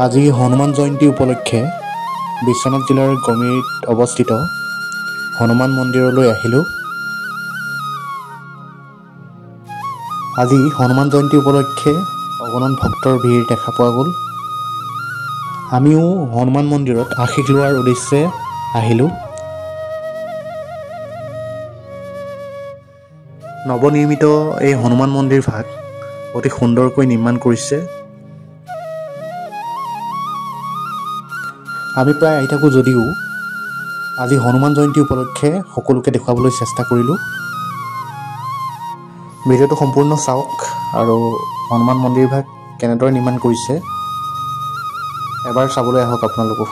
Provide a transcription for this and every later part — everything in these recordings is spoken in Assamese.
আজি হনুমান জয়ন্তী উপলক্ষে বিশ্বনাথ জিলাৰ গমিৰিত অৱস্থিত হনুমান মন্দিৰলৈ আহিলোঁ। আজি হনুমান জয়ন্তী উপলক্ষে অগণন ভক্তৰ ভিৰ দেখা পোৱা গ'ল। আমিও হনুমান মন্দিৰত আশীষ লোৱাৰ উদ্দেশ্যে আহিলোঁ। নৱনিৰ্মিত এই হনুমান মন্দিৰভাগ অতি সুন্দৰকৈ নিৰ্মাণ কৰিছে। আমি প্ৰায় আহি থাকোঁ যদিও আজি হনুমান জয়ন্তী উপলক্ষে সকলোকে দেখুৱাবলৈ চেষ্টা কৰিলোঁ। ভিডিঅ'টো সম্পূৰ্ণ চাওক আৰু হনুমান মন্দিৰভাগ কেনেদৰে নিৰ্মাণ কৰিছে এবাৰ চাবলৈ আহক আপোনালোকো।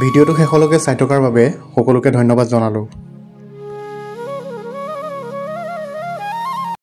ভিডিঅ'টো শেষলৈকে চাই থকাৰ বাবে সকলোকে ধন্যবাদ জনালোঁ।